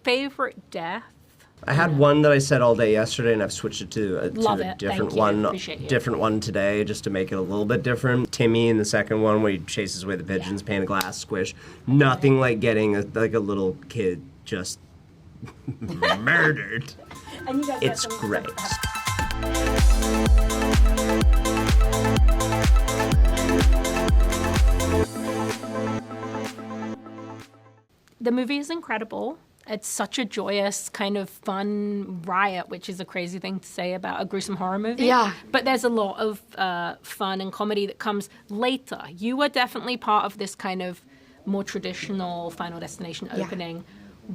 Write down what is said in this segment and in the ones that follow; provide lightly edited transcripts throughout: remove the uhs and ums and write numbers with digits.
favorite death? I had one that I said all day yesterday, and I've switched it to a different one today, just to make it a little bit different. Timmy in the second one, where he chases away the pigeons, pane of glass, squish. Nothing like getting a little kid just murdered. It's great. The movie is incredible. It's such a joyous, kind of fun riot, which is a crazy thing to say about a gruesome horror movie. Yeah. But there's a lot of fun and comedy that comes later. You were definitely part of this kind of more traditional Final Destination opening.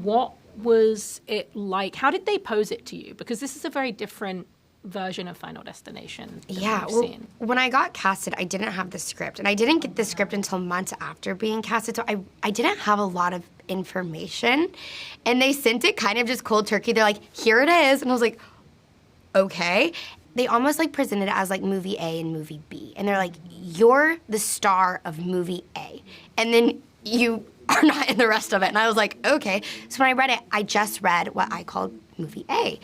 What was it like? How did they pose it to you? Because this is a very different version of Final Destination that we've seen. When I got casted, I didn't have the script, and I didn't get the script until months after being casted, so I didn't have a lot of information, and they sent it kind of just cold turkey. They're like, here it is, and I was like, okay. They almost like presented it as like movie A and movie B, and they're like, you're the star of movie A, and then you are not in the rest of it, and I was like, okay. So when I read it, I just read what I called movie A.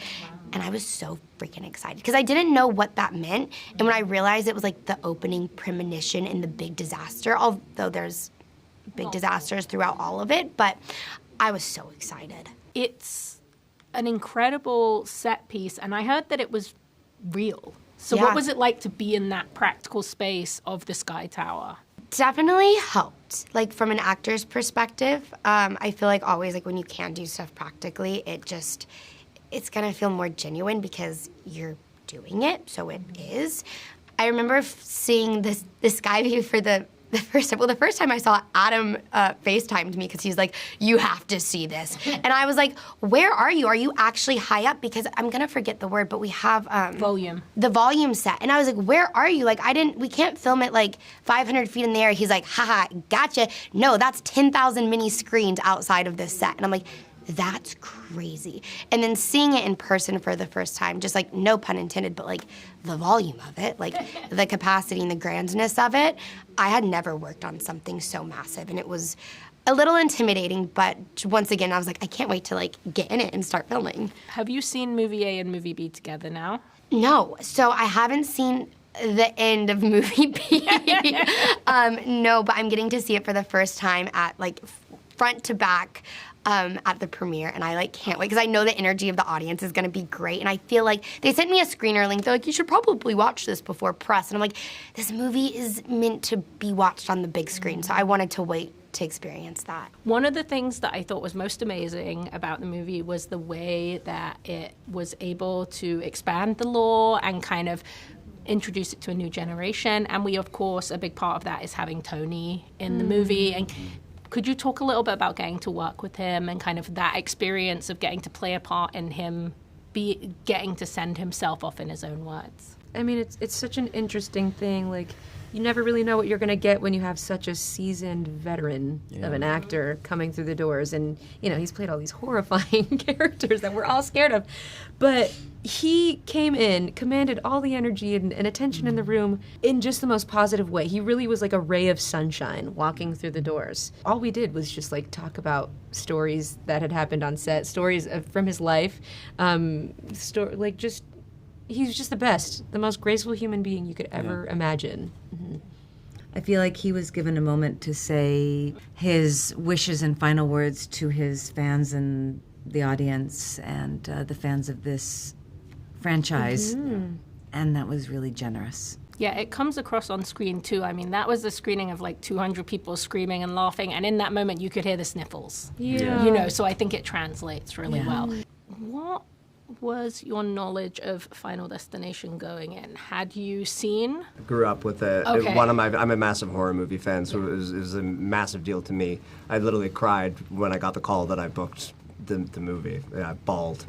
And I was so freaking excited because I didn't know what that meant. And when I realized it was like the opening premonition in the big disaster, although there's big disasters throughout all of it, but I was so excited. It's an incredible set piece, and I heard that it was real. So what was it like to be in that practical space of the Sky Tower? Definitely helped. Like from an actor's perspective, I feel like always like when you can do stuff practically, it's going to feel more genuine because you're doing it, so it is. I remember seeing this sky view for the first time. Well, the first time I saw it, Adam FaceTimed me because he's like, you have to see this. And I was like, where are you? Are you actually high up? Because I'm going to forget the word, but we have... volume. The volume set. And I was like, where are you? Like, we can't film it like 500 feet in the air. He's like, haha, gotcha. No, that's 10,000 mini screens outside of this set. And I'm like... that's crazy. And then seeing it in person for the first time, just like, no pun intended, but like the volume of it, like the capacity and the grandness of it, I had never worked on something so massive. And it was a little intimidating, but once again, I was like, I can't wait to like get in it and start filming. Have you seen movie A and movie B together now? No, so I haven't seen the end of movie B. No, but I'm getting to see it for the first time at like front to back. At the premiere, and I like can't wait because I know the energy of the audience is going to be great, and I feel like they sent me a screener link. They're like, you should probably watch this before press, and I'm like, this movie is meant to be watched on the big screen, so I wanted to wait to experience that. One of the things that I thought was most amazing about the movie was the way that it was able to expand the lore and kind of introduce it to a new generation, and we, of course, a big part of that is having Tony in the movie. And could you talk a little bit about getting to work with him and kind of that experience of getting to play a part in him getting to send himself off in his own words? I mean, it's such an interesting thing. Like, you never really know what you're going to get when you have such a seasoned veteran of an actor coming through the doors. And, you know, he's played all these horrifying characters that we're all scared of. But he came in, commanded all the energy and attention in the room in just the most positive way. He really was like a ray of sunshine walking through the doors. All we did was just like talk about stories that had happened on set, stories from his life, he's just the best, the most graceful human being you could ever imagine. Mm-hmm. I feel like he was given a moment to say his wishes and final words to his fans and the audience and the fans of this franchise, and that was really generous. Yeah, it comes across on screen too. I mean, that was a screening of like 200 people screaming and laughing, and in that moment you could hear the sniffles. Yeah. You know, so I think it translates really well. What was your knowledge of Final Destination going in? Had you seen? Grew up with it. Okay. I'm a massive horror movie fan, so it was a massive deal to me. I literally cried when I got the call that I booked the movie. Yeah, I bawled.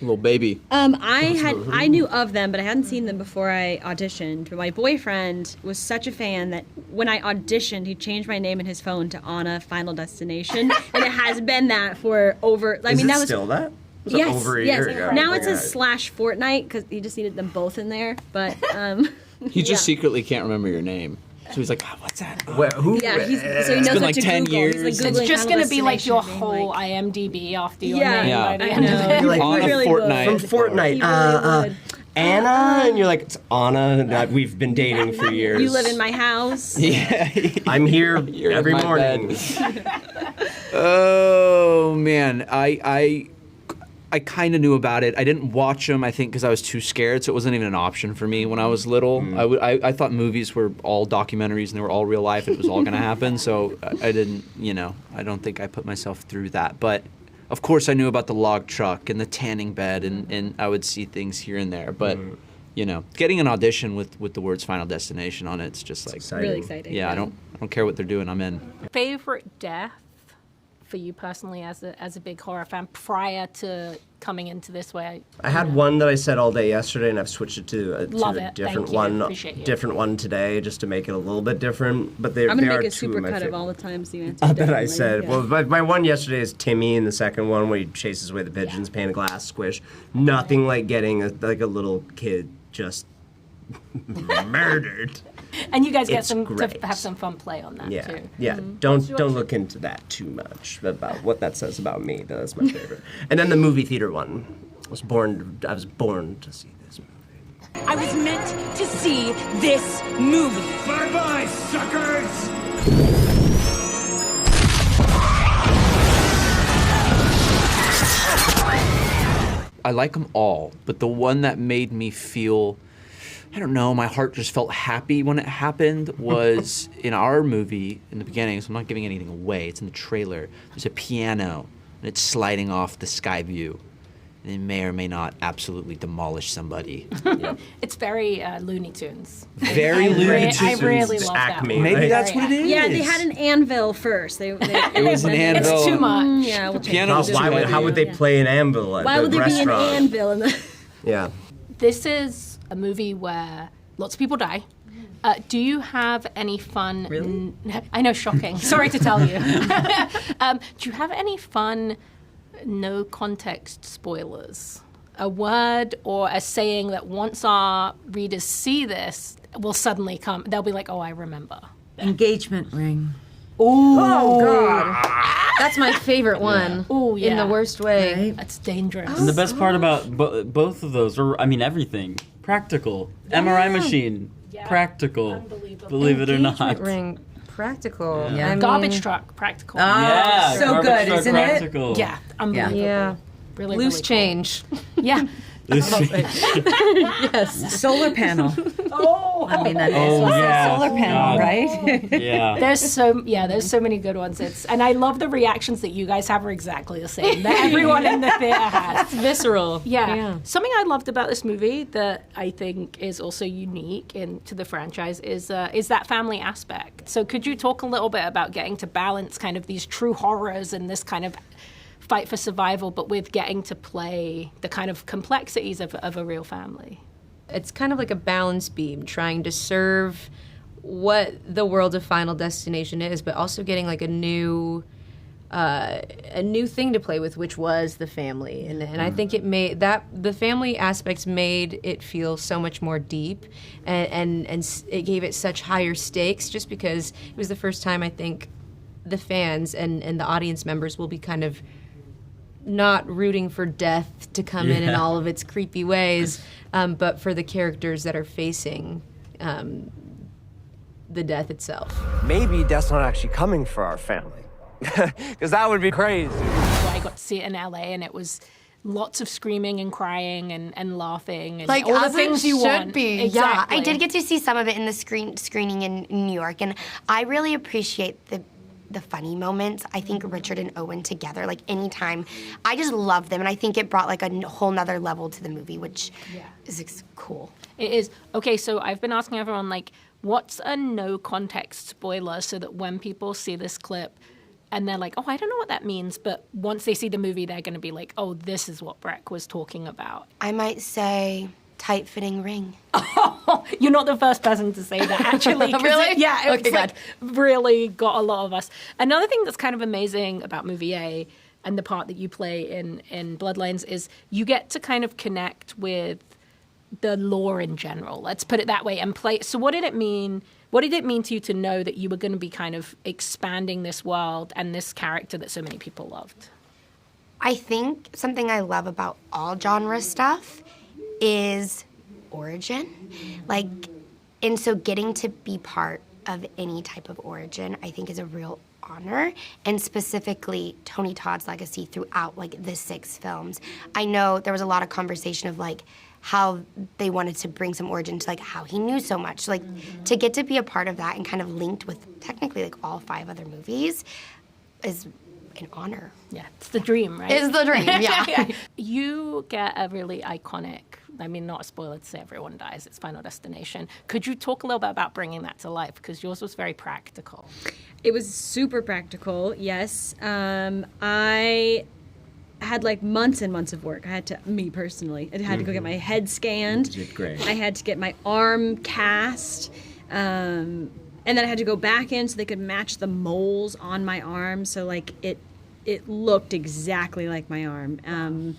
Little baby. I knew of them, but I hadn't seen them before I auditioned. But my boyfriend was such a fan that when I auditioned, he changed my name in his phone to Anna Final Destination, and it has been that for over. Is it still that? Was it over a year ago? Now it says /Fortnite because he just needed them both in there. But he just secretly can't remember your name. So he's like, oh, what's that? Who? Yeah, so he knows been what like to 10 Google. years. He's like It's Googling just Final going to be like your Destination, whole like- IMDb after your Yeah, name Yeah. by the I end of know. it. You're like, On really Fortnite. would. From Fortnite. He really would. Anna, and you're like, it's Anna that we've been dating for years. You live in my house. Yeah. I'm here You're in every my morning. bed. Oh man, I kind of knew about it. I didn't watch them, I think, because I was too scared, so it wasn't even an option for me when I was little. I thought movies were all documentaries and they were all real life. It was all going to happen, so I didn't, I don't think I put myself through that. But of course, I knew about the log truck and the tanning bed, and I would see things here and there. But getting an audition with the words "Final Destination" on it's just like Exciting. Really exciting. yeah, I don't care what they're doing. I'm in. Favorite death for you personally as a big horror fan prior to coming into this way? I had one that I said all day yesterday, and I've switched it to a Love different Thank you. one, Appreciate you. different one today, just to make it a little bit different. But they I'm going are to make a two of my supercut of favorite. all the times you answered. That I differently. said. Yeah. Well, my one yesterday is Timmy, and the second one where he chases away the pigeons, pane of glass, squish. Nothing like getting a little kid just murdered. And you guys get It's to great. have some fun play on that Yeah, too. yeah. Don't look into that too much about what that says about me. That's my favorite. And then the movie theater one. I was born to see this movie. I was meant to see this movie. Bye-bye, suckers! I like them all, but the one that made me feel, I don't know, my heart just felt happy when it happened was in our movie in the beginning, so I'm not giving anything away, it's in the trailer. There's a piano, and it's sliding off the sky view. And it may or may not absolutely demolish somebody. It's very Looney Tunes. Very Looney Tunes. I really Just love that Acme, one. Maybe right? that's what it is. Yeah, they had an anvil first. It was an anvil. It's too much. Yeah, we'll Piano was too How would they heavy. play an anvil at Why the would there be an restaurant? anvil in the... Yeah. This is a movie where lots of people die. Do you have any fun? Really? I know, shocking. Sorry to tell you. Do you have any fun, no context spoilers? A word or a saying that once our readers see this will suddenly come. They'll be like, "Oh, I remember." Engagement ring. Oh God, that's my favorite one. Oh yeah, in the worst way. Right? That's dangerous. And the best part about both of those, or I mean everything, practical. MRI machine, practical. Unbelievable. Believe it or not. Engagement ring, practical. Yeah. I mean, Garbage truck, practical. Yeah, so garbage good, truck isn't it? practical. Yeah, unbelievable. Yeah, Really, loose really change. Cool. Yeah. Yes. Solar panel. Oh, I mean, that is Oh, yeah. solar panel, God. right? Yeah. there's so many good ones. And I love the reactions that you guys have are exactly the same that everyone in the theater has. Visceral. Yeah. Something I loved about this movie that I think is also unique to the franchise is that family aspect. So could you talk a little bit about getting to balance kind of these true horrors and this kind of fight for survival, but with getting to play the kind of complexities of a real family? It's kind of like a balance beam, trying to serve what the world of Final Destination is, but also getting like a new thing to play with, which was the family. And I think it made that the family aspects made it feel so much more deep, and it gave it such higher stakes, just because it was the first time I think the fans and the audience members will be kind of not rooting for death to come in all of its creepy ways, but for the characters that are facing the death itself. Maybe death's not actually coming for our family. Because that would be crazy. So I got to see it in LA, and it was lots of screaming and crying and laughing and Like all the as things it you should want. be. Exactly. Yeah, I did get to see some of it in the screening in New York, and I really appreciate the funny moments. I think Richard and Owen together, like anytime, I just love them, and I think it brought like a whole nother level to the movie, which is cool. It is. Okay, so I've been asking everyone, like, what's a no context spoiler so that when people see this clip and they're like, oh, I don't know what that means, but once they see the movie, they're going to be like, oh, this is what Brec was talking about. I might say tight-fitting ring. You're not the first person to say that, actually. 'Cause Really? Yeah, it's Okay, like really got a lot of us. Another thing that's kind of amazing about movie A and the part that you play in Bloodlines is you get to kind of connect with the lore in general. Let's put it that way and play. So what did it mean What did it mean to you to know that you were going to be kind of expanding this world and this character that so many people loved? I think something I love about all genre stuff is origin. Like, and so getting to be part of any type of origin, I think, is a real honor, and specifically Tony Todd's legacy throughout like the 6 films. I know there was a lot of conversation of like how they wanted to bring some origin to like how he knew so much. Like to get to be a part of that and kind of linked with technically like all 5 other movies is an honor. Yeah, it's the dream, right? It's the dream, yeah. You get a really iconic, I mean, not a spoiler to say everyone dies, it's Final Destination. Could you talk a little bit about bringing that to life? Because yours was very practical. It was super practical, yes. I had like months and months of work. I had to, me personally, I had to go get my head scanned. You did great. I had to get my arm cast. And then I had to go back in so they could match the moles on my arm. So like it looked exactly like my arm.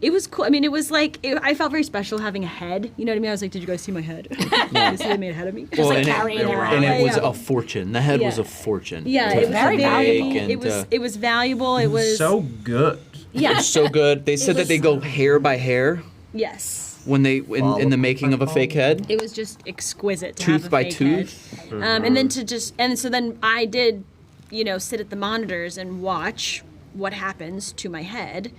It was cool. I mean, it was like, I felt very special having a head. You know what I mean? I was like, did you guys see my head? Did you see they made a head of me? Well, like carrying it around. And it was a fortune. The head was a fortune. Yeah, it was very valuable. It was valuable. It was so good. Yeah. It was so good. They said that they go hair by hair. Yes. When they in the making of a fake head. It was just exquisite to Tooth have a by fake tooth. head. And then so then I did, sit at the monitors and watch what happens to my head.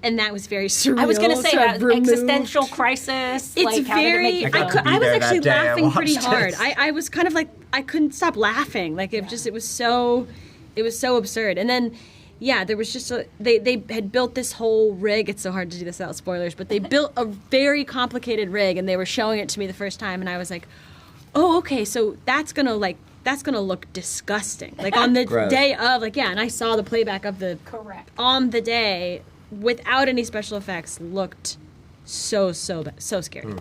And that was very surreal. I was going to say that removed. Existential crisis. It's like, how did it make you feel? I was actually laughing pretty watched hard. it. I was kind of like, I couldn't stop laughing. Like it was so absurd. And then, there was just they had built this whole rig. It's so hard to do this without spoilers, but they built a very complicated rig, and they were showing it to me the first time, and I was like, oh, okay, so that's gonna look disgusting. Like on the day of, and I saw the playback of the Correct. On the day without any special effects looked so scary.